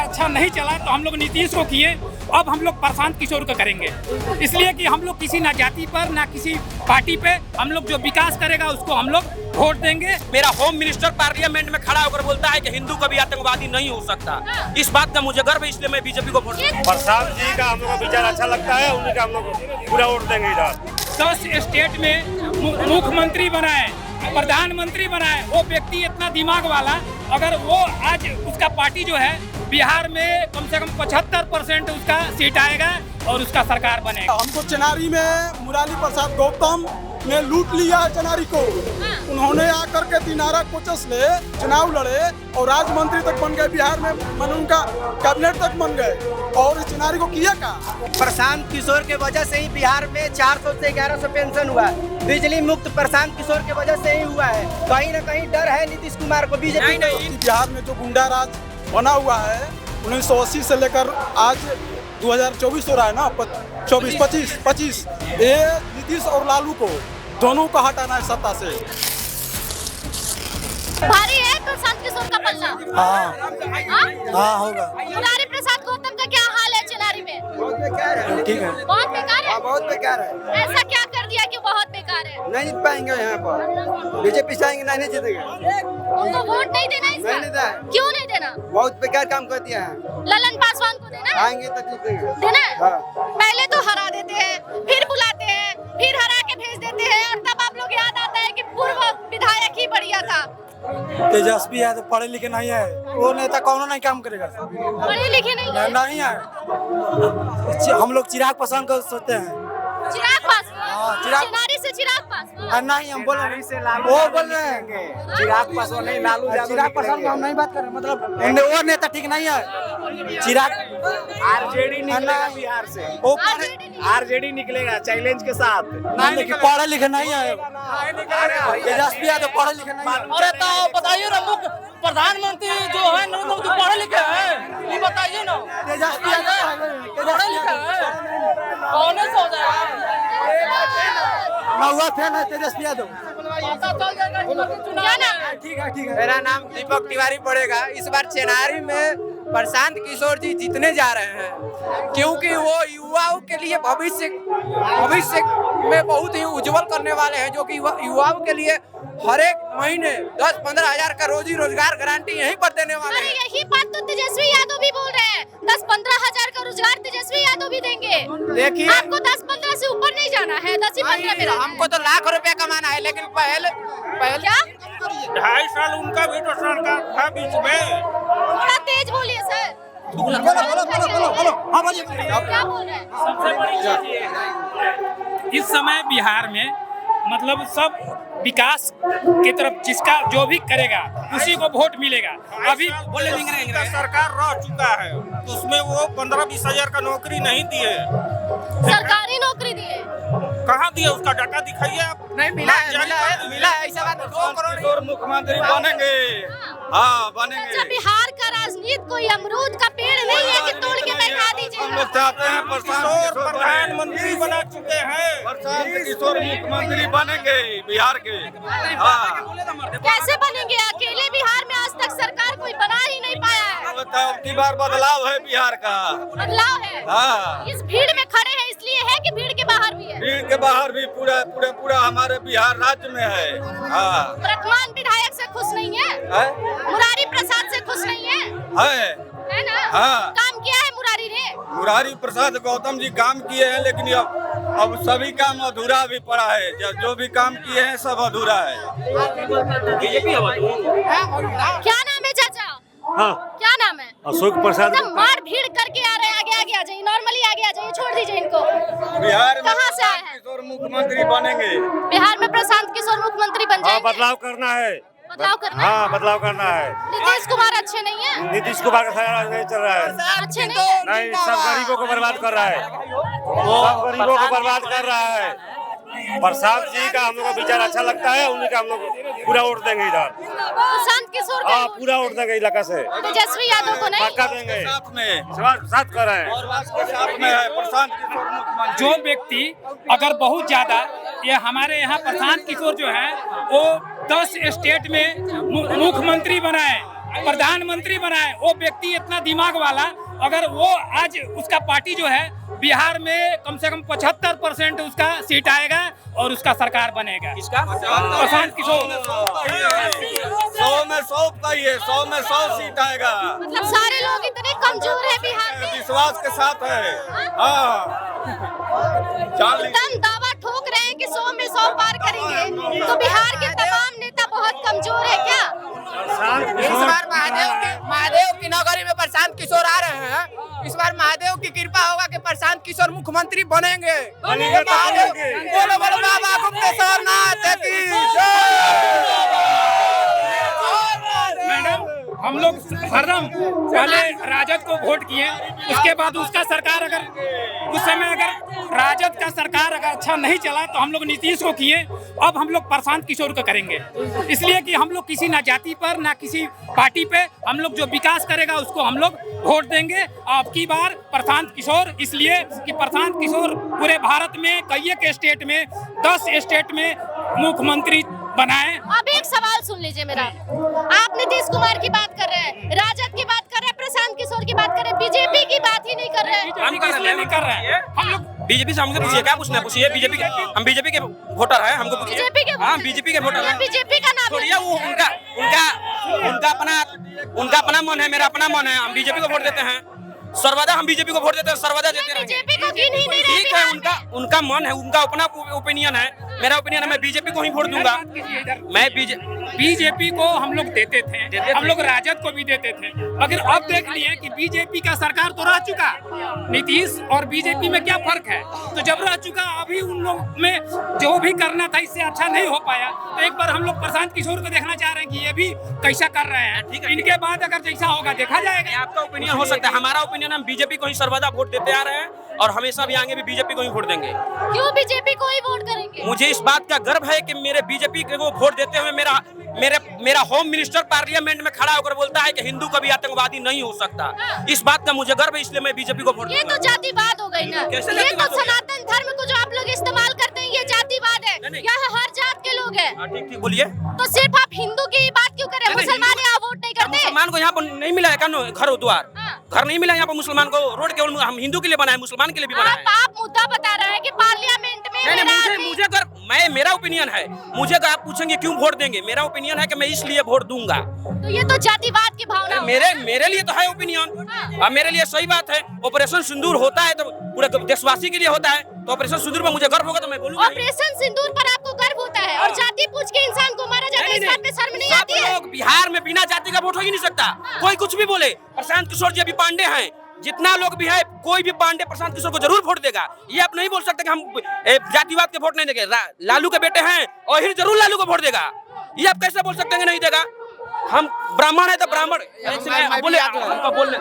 अच्छा नहीं चला तो हम लोग नीतीश को किए, अब हम लोग प्रशांत किशोर को करेंगे। इसलिए कि हम लोग किसी ना जाति पर ना किसी पार्टी पे, हम लोग जो विकास करेगा उसको हम लोग वोट देंगे। मेरा होम मिनिस्टर पार्लियामेंट में खड़ा होकर बोलता है कि हिंदू कभी आतंकवादी नहीं हो सकता। इस बात का मुझे गर्व है, इसलिए मैं बीजेपी को वोट दूंगा। प्रसाद जी का हम लोग का विचार अच्छा लगता है, उन्हीं का हम लोग पूरा वोट देंगे इधर। 10 स्टेट में मुख्यमंत्री बनाए, प्रधानमंत्री बनाए, वो व्यक्ति इतना दिमाग वाला, अगर वो आज उसका पार्टी जो है बिहार में कम से कम 75% उसका सीट आएगा और उसका सरकार बनेगा। हमको चेनारी में मुरारी प्रसाद गौतम ने लूट लिया है चेनारी को। उन्होंने आकर के दिनारा कोचस ले चुनाव लड़े और राज्य मंत्री तक बन गए, बिहार में मन उनका कैबिनेट तक बन गए, और इस चेनारी को किया का। प्रशांत किशोर के वजह से ही बिहार में 400 से 1100 पेंशन हुआ। बिजली मुक्त प्रशांत किशोर के वजह से ही हुआ है। कहीं न कहीं डर है नीतीश कुमार को बीजेपी नहीं। बिहार में जो गुंडा राज बना हुआ है 1980 से लेकर आज 2024 हो रहा है ना, 25 ये नीतीश और लालू को दोनों को हटाना है सत्ता से। भारी है प्रशांत किशोर का पल्ला। हाँ होगा। मुरारी प्रसाद गौतम का क्या हाल है चेनारी में? बहुत बेकार है। ठीक है, बहुत बेकार है। बहुत बेकार है। ऐसा क्या कर दिया कि बहुत बेकार है? नहीं जीत पाएंगे यहाँ पर, बीजेपी से आएंगे नहीं जीतेंगे। उनको वोट नहीं देना इसका? नहीं देना है। क्यों नहीं देना? बहुत बेकार काम कर दिया है। ललन पासवान को देना है? आएंगे तो जीतेंगे। देना है? हाँ। पहले तो हरा देते हैं, फिर बुलाते हैं, फिर हरा के भेज देते हैं, और तब आप लोग याद आता है कि पूर्व विधायक ही बढ़िया था। तेजस्वी है तो पढ़े लिखे नहीं है, वो नेता कौन नहीं काम करेगा। पढ़े लिखे नहीं है। हम लोग चिराग पासवान को सोचते हैं। चिराग पासवान? चिराग- चेनारी से चिराग पासवान? नहीं, हम बोल रहे हैं वो बोल रहे हैं चिराग पासवान नहीं, लालू यादव। चिराग पासवान का हम नहीं बात कर रहे, मतलब वो नेता ठीक नहीं है। चिराग आरजेडी निकलेगा बिहार से, आरजेडी निकलेगा चैलेंज के साथ। नहीं, लेकिन पढ़े लिखे नहीं है। तेजस्वी है तो पढ़े लिखे नहीं है। अरे तो बताइए ना, मुख्य प्रधानमंत्री जो है नरेंद्र मोदी पढ़े लिखे हैं, ये बताइए ना। तेजस्वी पढ़े लिखे हैं, कौन से हो जाएगा? नौवा फैन है तेजस्वी यादव। पता चल जाएगा कि चुनाव क्या नाम? में। ठीक है। मेरा नाम दीपक तिवारी पड़ेगा। इस बार चेनारी में प्रशांत किशोर जी जीतने जा रहे हैं, क्योंकि वो युवाओं के लिए भविष्य में बहुत ही उज्जवल करने वाले हैं, जो कि युवाओं के लिए हर एक महीने 10-15 हजार का रोजी रोजगार गारंटी यहीं पर देने वाले अरे हैं। यही बात तो तेजस्वी यादव भी बोल रहे हैं। 10-15 हजार का रोजगार तेजस्वी यादव भी देंगे। देखिए, आपको 10-15 से ऊपर नहीं जाना है, 10-15 में रहना है। हमको तो लाख रुपया कमाना है, लेकिन पहले क्या? 2.5 साल उनका भी तो सरकार था बीच में। थोड़ा तेज बोलिए सर। बोलो। हाँ बोलिए। क्या बोल रहे हैं? सबसे बड़ी चीज ये है, इस समय बिहार में मतलब सब विकास की तरफ जिसका जो भी करेगा उसी को वोट मिलेगा। अभी बोले सरकार रह चुका है, तो उसमें वो 15-20 हजार का नौकरी नहीं दिए। सरकारी नौकरी दिए? कहाँ दिए, उसका डाटा दिखाइए आप। नहीं मिला है ऐसा बात 2 करोड़ मुख्यमंत्री बनेंगे। हाँ बनेंगे। अच्छा, बिहार का राजनीति कोई अमरूद का पेड़ नहीं है कि तोड़ के बैठा दीजिएगा। हम लोग चाहते हैं प्रशांत प्रधानमंत्री बना चुके हैं, प्रशांत किशोर मुख्यमंत्री बनेंगे बिहार के। हाँ कैसे बनेंगे? अकेले बिहार में आज तक सरकार कोई बना ही नहीं पाया है। बताओ, की बार बदलाव है बिहार का। बदलाव है। हाँ, इस भीड़ में खड़े हैं इसलिए है कि भीड़ के बाहर भी है? भीड़ के बाहर भी पूरा हमारे बिहार राज्य में है। हाँ वर्तमान विधायक से खुश नहीं है? मुरारी प्रसाद से खुश नहीं है ना? हाँ। काम किया है मुरारी ने? मुरारी प्रसाद गौतम जी काम किए हैं, लेकिन अब सभी काम अधूरा भी पड़ा है। जो भी काम किए हैं सब अधूरा है। क्या नाम है चाचा? हाँ, क्या नाम है? अशोक प्रसाद। एकदम मार भीड़ करके आ रहे हैं, आगे आ जाइए, नॉर्मली आगे आ जाइए, छोड़ दीजिए इनको। बिहार में कहाँ से आए हैं? किशोर मुख्यमंत्री बनेंगे। बिहार में प्रशांत किशोर मुख्यमंत्री बन जाएंगे? बदलाव करना है। बदलाव करना है? हाँ, बदलाव करना है। नीतीश कुमार अच्छे नहीं है? नीतीश कुमार का सहारा नहीं चल रहा है। अच्छे नहीं है? नहीं, सब गरीबों को बर्बाद कर रहा है। सब गरीबों को बर्बाद कर रहा है। प्रसाद जी का हम लोग का विचार अच्छा लगता है, उन्हीं का हम लोग पूरा वोट देंगे इधर। प्रशांत किशोर को? हाँ, पूरा वोट देंगे इलाका से। तेजस्वी यादव को नहीं? पक्का देंगे। साथ कर रहे हैं। प्रशांत किशोर मुख्यमंत्री। जो व्यक्ति अगर बहुत ज्यादा, ये हमारे यहाँ प्रशांत किशोर जो है वो 10 स्टेट में मुख्यमंत्री बनाए, प्रधानमंत्री बनाए, वो व्यक्ति इतना दिमाग वाला, अगर वो आज उसका पार्टी जो है बिहार में कम से कम 75% उसका सीट आएगा और उसका सरकार बनेगा। किसका? प्रशांत किशोर। 100 में 100 का ही है, 100 में 100 सीट आएगा। मतलब सारे लोग इतने कमजोर है बिहार में, विश्वास के साथ है। हाँ, एकदम दावा ठोक रहे हैं कि 100 में 100 पार करेंगे। तो बिहार के तमाम नेता बहुत कमजोर है क्या? इस बार महादेव की नगरी में प्रशांत किशोर आ रहे हैं। इस बार महादेव की कृपा होगा कि प्रशांत किशोर मुख्यमंत्री बनेंगे। बोलो बोलो बाबा गुप्तेश्वर नाथ की मैडम, हम लोग हरदम पहले राजद को वोट किए, उसके बाद उसका सरकार अगर उस समय अगर राजद का सरकार अगर अच्छा नहीं चला तो हम लोग नीतीश को किए। अब हम लोग प्रशांत किशोर को करेंगे, इसलिए कि हम लोग किसी ना जाति पर ना किसी पार्टी पे, हम लोग जो विकास करेगा उसको हम लोग वोट देंगे। अब की बार प्रशांत किशोर, इसलिए कि प्रशांत किशोर पूरे भारत में कई एक स्टेट में 10 स्टेट में मुख्यमंत्री बनाए। अब एक सवाल सुन लीजिए मेरा, आप नीतीश कुमार की बात कर रहे हैं, राजद की बात कर रहे हैं, प्रशांत किशोर की बात कर रहे हैं, बीजेपी की बात ही नहीं कर रहे हैं। हम इसलिए नहीं कर रहे हैं, हम लोग बीजेपी से हमसे पूछिए, क्या पूछना है पूछिए। बीजेपी के, हम बीजेपी के वोटर हैं, हमको पूछिए। बीजेपी के हाँ, बीजेपी के वोटर हैं। बीजेपी का नाम छोड़िए, वो उनका अपना मन है, मेरा अपना मन है। हम बीजेपी को वोट देते हैं, सर्वदा हम बीजेपी को वोट देते हैं, सर्वदा देते रहेंगे। बीजेपी को गिन ही नहीं रहे ठीक है, उनका मन है, उनका अपना ओपिनियन है। मेरा ओपिनियन है, मैं बीजेपी को ही वोट दूंगा। मैं बीजेपी को हम लोग देते थे, हम लोग राजद को भी देते थे, मगर अब देख लिए कि बीजेपी का सरकार तो रह चुका। नीतीश और बीजेपी में क्या फर्क है? तो जब रह चुका, अभी उन लोग में जो भी करना था इससे अच्छा नहीं हो पाया, तो एक बार हम लोग प्रशांत किशोर को देखना चाह रहे हैं कि ये भी कैसा कर रहे हैं। ठीक है, इनके बाद अगर जैसा होगा देखा जाएगा। आपका ओपिनियन हो सकता है, हमारा ओपिनियन, हम बीजेपी को ही सर्वदा वोट देते आ रहे हैं और हमेशा भी आगे भी बीजेपी को ही वोट देंगे। क्यों बीजेपी को ही वोट करेंगे? मुझे इस बात का गर्व है कि मेरे बीजेपी को वोट देते हुए मेरा होम मिनिस्टर पार्लियामेंट में खड़ा होकर बोलता है कि हिंदू कभी आतंकवादी नहीं हो सकता। इस बात का मुझे गर्व है, इसलिए मैं बीजेपी को वोट ये तो जातिवाद हो गई ना। कैसे ये तो जातिवाद हो गया? सनातन धर्म को जो आप लोग इस्तेमाल करते हैं, ये जातिवाद है। नहीं। यहाँ हर जात के लोग हैं। ठीक ठीक बोलिए। तो सिर्फ आप हिंदू की बात क्यों कर रहे हैं? नहीं, मुसलमान यहाँ वोट नहीं करते? मुसलमान को यहाँ पर नहीं मिला है, घर द्वार घर नहीं मिला यहाँ पर मुसलमान को। रोड केवल हम हिंदू के लिए बनाए, मुसलमान के लिए भी बनाए। आप मुद्दा बता रहे हैं कि पार्लियामेंट में मुझे अगर मेरा ओपिनियन है, मुझे अगर आप पूछेंगे क्यों वोट देंगे, मेरा ओपिनियन है कि मैं इसलिए वोट दूंगा। तो ये तो जातिवाद की भावना मेरे लिए तो है ओपिनियन, और मेरे लिए सही बात है। ऑपरेशन सिंदूर होता है तो पूरे देशवासी के लिए होता है, तो ऑपरेशन सिंदूर पर मुझे गर्व होगा तो मैं बोलूंगा। ऑपरेशन सिंदूर पर आपको गर्व होता है और जाति पूछ के इंसान को मारा जाता है, इस बात पे शर्म नहीं आती है? लोग बिहार में बिना जाति का वोट हो ही नहीं सकता। कोई कुछ भी बोले, प्रशांत किशोर जी अभी पांडे हैं, जितना लोग भी है, कोई भी पांडे प्रशांत किशोर को जरूर वोट देगा। ये आप नहीं बोल सकते कि हम जातिवाद के वोट नहीं देंगे। लालू के बेटे हैं और ही जरूर लालू को वोट देगा। ये आप कैसे बोल सकते हैं नहीं देगा? हम ब्राह्मण है तो ब्राह्मण बोले, हमको बोलने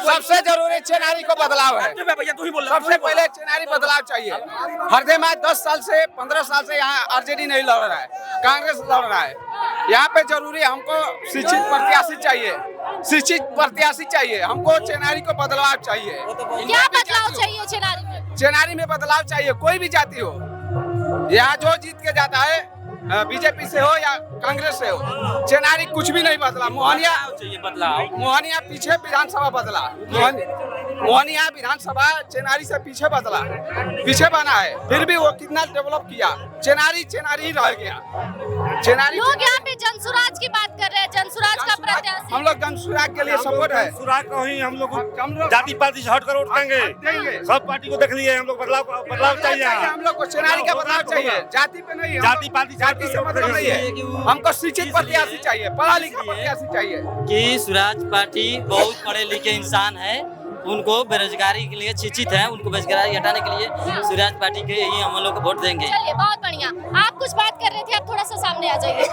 सबसे जरूरी चेनारी को बदलाव है। भैया तू ही बोल। सबसे पहले चेनारी बदलाव चाहिए। हरदे में 10 साल से 15 साल से यहाँ आरजेडी नहीं लड़ रहा है, कांग्रेस लड़ रहा है। यहाँ पे जरूरी हमको शिक्षित प्रत्याशी चाहिए, शिक्षित प्रत्याशी चाहिए। हमको चेनारी को बदलाव चाहिए। क्या बदलाव चाहिए चेनारी में? चेनारी में बदलाव चाहिए, कोई भी जाति हो। यहाँ जो जीत के जाता है, बीजेपी से हो या कांग्रेस से हो, चेनारी कुछ भी नहीं बदला। मोहनिया पीछे विधानसभा बदला, मोहनिया विधानसभा चेनारी से पीछे बना है, फिर भी वो कितना डेवलप किया। चेनारी ही रह गया। चेनारी लोग यहाँ पे जनसुराज की बात कर रहे हैं, जनसुराज का प्रत्याशी। हम लोग जनसुराज के लिए सपोर्ट है। सुराग को ही हम लोग जाति पाति से हटकर वोट देंगे। सब पार्टी को देख लिए, हम लोग बदलाव चाहिए। हम लोग को चेनारी का बदलाव चाहिए, जाति पे नहीं। जाति पाति से मतलब नहीं है। हमको शिक्षित प्रत्याशी चाहिए, पढ़ा लिखा प्रत्याशी चाहिए। कि स्वराज पार्टी बहुत पढ़े लिखे इंसान है, उनको बेरोजगारी के लिए शिक्षित है, उनको बेरोजगारी हटाने के लिए स्वराज पार्टी के ही हम लोग वोट देंगे। चलिए, बहुत बढ़िया। आप कुछ बात कर रहे थे, आप थोड़ा सा सामने आ जाइए।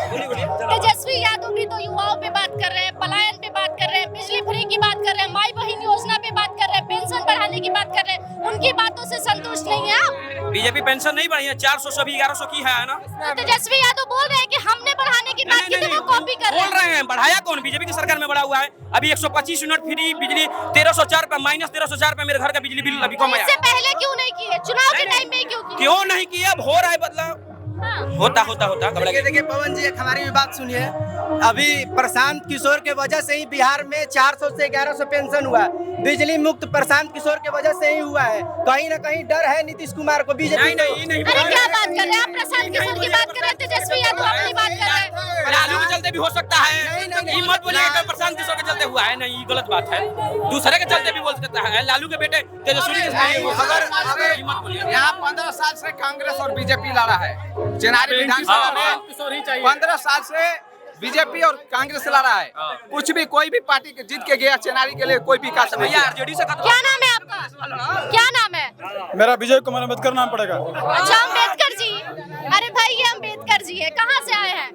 तेजस्वी यादव भी तो युवाओं पे बात कर रहे हैं, पलायन पे बात कर रहे हैं, बिजली फ्री की बात कर रहे हैं, माई बहन योजना पे बात कर रहे हैं, पेंशन बढ़ाने की बात कर रहे हैं। उनकी बातों से संतुष्ट नहीं है आप? बीजेपी पेंशन नहीं बढ़ी है, 400 से अभी 1100 की है ना। तो तेजस्वी यादव बोल रहे हैं कि हमने बढ़ाने की बात की थी, वो कॉपी कर बोल रहे हैं। बढ़ाया कौन? बीजेपी की सरकार में बढ़ा हुआ है। अभी 125 यूनिट फ्री बिजली, 1304 पे माइनस 1304 पे मेरे घर का बिजली बिल अभी कम आया। इससे पहले क्यों नहीं किए? चुनाव के टाइम में क्यों किए? क्यों नहीं किया? अब हो रहा है बदलाव। होता देखिए पवन जी, एक हमारी भी बात सुनिए। अभी प्रशांत किशोर के वजह से ही बिहार में 400 से 1100 पेंशन हुआ। बिजली मुक्त प्रशांत किशोर के वजह से ही हुआ है। कहीं ना कहीं डर है नीतीश कुमार को, बीजेपी नहीं अरे क्या बात कर रहे हैं आप? प्रशांत किशोर की बात कर रहे हैं, तेजस्वी यादव अपनी बात कर रहे हैं। लालू के चलते भी हो सकता है। ये मत बोलिएगा कि प्रशांत किशोर के चलते हुआ है, नहीं, ये गलत बात है। दूसरे के चलते भी बोल सकता है। लालू के बेटे तेजस्वी के अगर यहाँ 15 साल से कांग्रेस और बीजेपी लड़ा है चेनारी विधानसभा में, 15 साल से बीजेपी और कांग्रेस लड़ा है। कुछ भी कोई भी पार्टी जीत के गया चेनारी के लिए कोई विकास नहीं। आरजेडी से क्या नाम है आपका? क्या नाम है? मेरा विजय कुमार अम्बेडकर नाम पड़ेगा। अच्छा, अम्बेडकर जी। अरे भाई, ये अम्बेडकर जी है, कहाँ से आए हैं?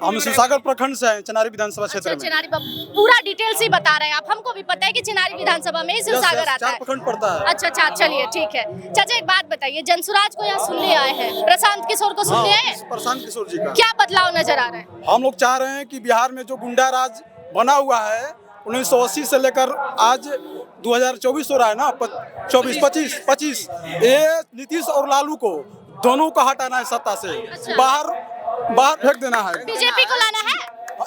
हम शिवसागर प्रखंड से हैं, चेनारी विधानसभा क्षेत्र में। चिनारी पूरा डिटेल्स ही बता रहे हैं आप। हमको भी पता है कि चिनारी विधानसभा में ही शिवसागर आता है। 4 प्रखंड पड़ता है। अच्छा, चलिए ठीक है। चाचा एक बात बताइए, जनसुराज को यहाँ सुनने आए हैं, प्रशांत किशोर को सुनने आए हैं, प्रशांत किशोर जी का क्या बदलाव नजर आ रहा है? हम लोग चाह रहे हैं कि बिहार में जो गुंडा राज बना हुआ है 1980 से लेकर आज 2024 हो रहा है ना, 25, ये नीतीश और लालू को दोनों को हटाना है सत्ता से। अच्छा। बाहर फेंक देना है। बीजेपी को लाना है?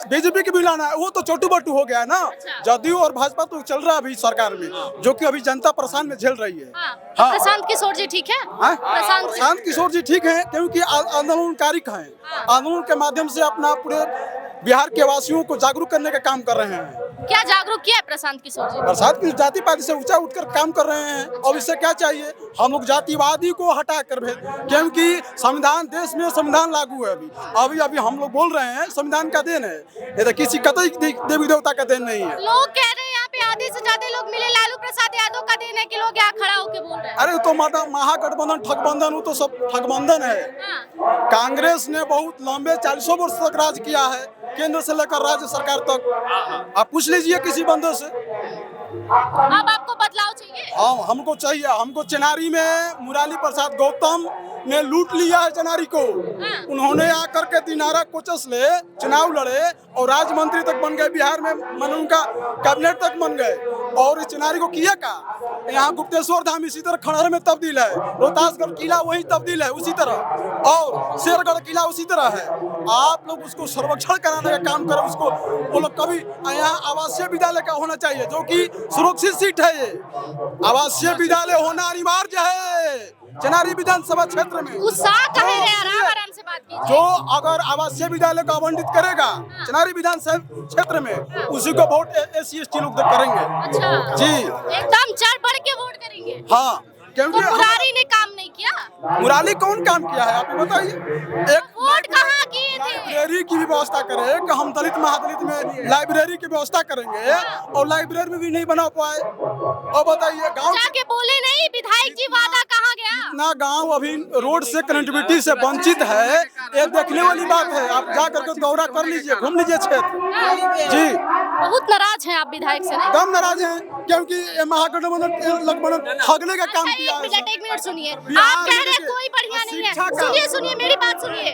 बीजेपी की भी लाना है। वो तो छोटू बट्टू हो गया है ना। जदयू और भाजपा तो चल रहा है अभी सरकार में, जो कि अभी जनता परेशान में झेल रही है। हाँ। प्रशांत किशोर जी ठीक है? प्रशांत किशोर जी ठीक है, क्योंकि आंदोलनकारी हैं। आंदोलन के माध्यम से अपना पूरे बिहार के वासियों को जागरूक करने का काम कर रहे हैं। क्या जागरूक किया है प्रशांत किशोर जी? प्रशांत की जाति पाति से ऊंचा उठकर काम कर रहे हैं। और इससे क्या चाहिए? हम लोग जातिवादी को हटा कर भेज, क्योंकि संविधान, देश में संविधान लागू है। अभी हम लोग बोल रहे हैं संविधान का देन है, ये तो किसी कतई देवी देवता का देन नहीं है। लोग कह रहे हैं यहाँ पे आधे से ज्यादा लोग मिले लालू प्रसाद यादव का देन है कि लोग यहाँ खड़ा होकर बोल रहे हैं। अरे तो महागठबंधन ठगबंधन, वो तो सब ठगबंधन है। कांग्रेस ने बहुत लंबे 40 वर्ष तक राज किया है, केंद्र से लेकर राज्य सरकार तक। आप पूछ लीजिए किसी बंदे से। अब आपको बदलाव चाहिए? हाँ, हमको चाहिए। हमको चेनारी में मुराली प्रसाद गौतम ने लूट लिया है चेनारी को। उन्होंने आकर के दिनारा कोचस ले चुनाव लड़े और राज्य मंत्री तक बन गए। बिहार में मन उनका कैबिनेट तक बन गए। और इस चेनारी को किया का? यहाँ गुप्तेश्वर धाम इसी तरह खंडहर में तब्दील है, रोहतासगढ़ किला वही तब्दील है उसी तरह, और शेरगढ़ किला उसी तरह है। आप लोग उसको संरक्षण कराने का काम करें। उसको वो लोग कभी यहाँ आवासीय विद्यालय का होना चाहिए, जो कि सुरक्षित सीट है। ये आवासीय विद्यालय होना अनिवार्य है चेनारी विधानसभा क्षेत्र में। उत्साह कहे रहे, आराम से बात कीजिए। जो अगर आवासीय विद्यालय को आवंटित करेगा चेनारी विधानसभा क्षेत्र में, उसी को वोट SC/ST लोग करेंगे। अच्छा जी, एकदम चढ़ बढ़ के वोट करेंगे। हाँ, क्योंकि तो मुरारी ने काम नहीं किया? मुरारी कौन काम किया है आप बताइए? एक वोट कहाँ किए थे? लाइब्रेरी की व्यवस्था करें कि हम दलित महादलित में लाइब्रेरी की व्यवस्था करेंगे, और लाइब्रेरी में भी नहीं बना पाए। और बताइए, गांव जाके बोले नहीं विधायक जी, वादा कहाँ गया? इतना गांव अभी रोड से कनेक्टिविटी से वंचित है, ये देखने वाली बात है। आप जा करके दौरा कर लीजिए, घूम लीजिए क्षेत्र। जी, बहुत नाराज हैं आप विधायक से? कम नाराज हैं, क्योंकि महागठबंधन ठगने का काम किया है। एक मिनट सुनिए। आप कह रहे हैं कोई बढ़िया नहीं है। सुनिए मेरी बात सुनिए।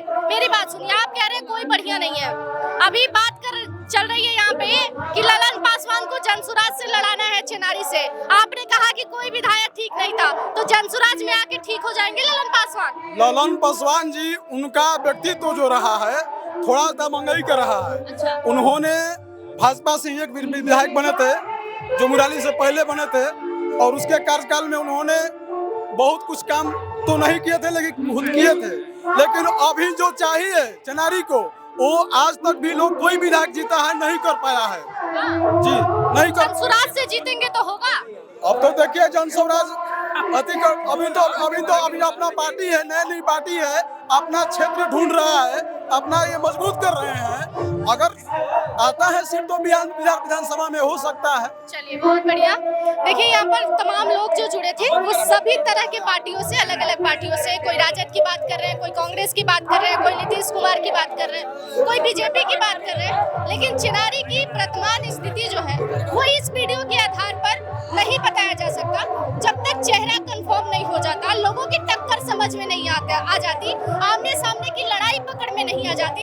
आप कह रहे हैं कोई बढ़िया नहीं है। अभी बात चल रही है यहाँ पे कि ललन पासवान को जनसुराज से लड़ाना है चेनारी से। आपने कहा कि कोई विधायक ठीक नहीं था, तो जनसुराज में आके ठीक हो जाएंगे ललन पासवान? ललन पासवान जी, उनका व्यक्तित्व जो रहा है थोड़ा दबंगई का रहा है। अच्छा। उन्होंने भाजपा से एक विधायक बने थे, जो मुराली से पहले बने थे, और उसके कार्यकाल में उन्होंने बहुत कुछ काम तो नहीं किए थे, लेकिन खुद किए थे। लेकिन अभी जो चाहिए चेनारी को, वो आज तक भी लोग कोई विधायक जीता है नहीं कर पाया है। जी, नहीं कर। जनसुराज से जीतेंगे तो होगा। अब तो देखिए जनसुराज अभी अपना पार्टी है, नई पार्टी है, अपना क्षेत्र ढूंढ रहा है, अपना ये मजबूत कर रहे हैं। अगर आता है सीट तो बिहार विधानसभा में हो सकता है। चलिए, बहुत बढ़िया। देखिए यहाँ पर तमाम लोग जो जुड़े थे वो सभी तरह के पार्टियों से, अलग अलग पार्टियों से, कोई राजद की बात कर रहे हैं, कोई कांग्रेस की बात कर रहे हैं, कोई नीतीश कुमार की बात कर रहे हैं, कोई बीजेपी की बात कर रहे हैं। लेकिन चेनारी की वर्तमान स्थिति जो है वो इस वीडियो के आधार पर नहीं बताया जा सकता। जब तक चेहरा कंफर्म नहीं हो जाता, लोगों की टक्कर समझ में नहीं आ जाती, आमने सामने की लड़ाई पकड़ में नहीं आ जाती।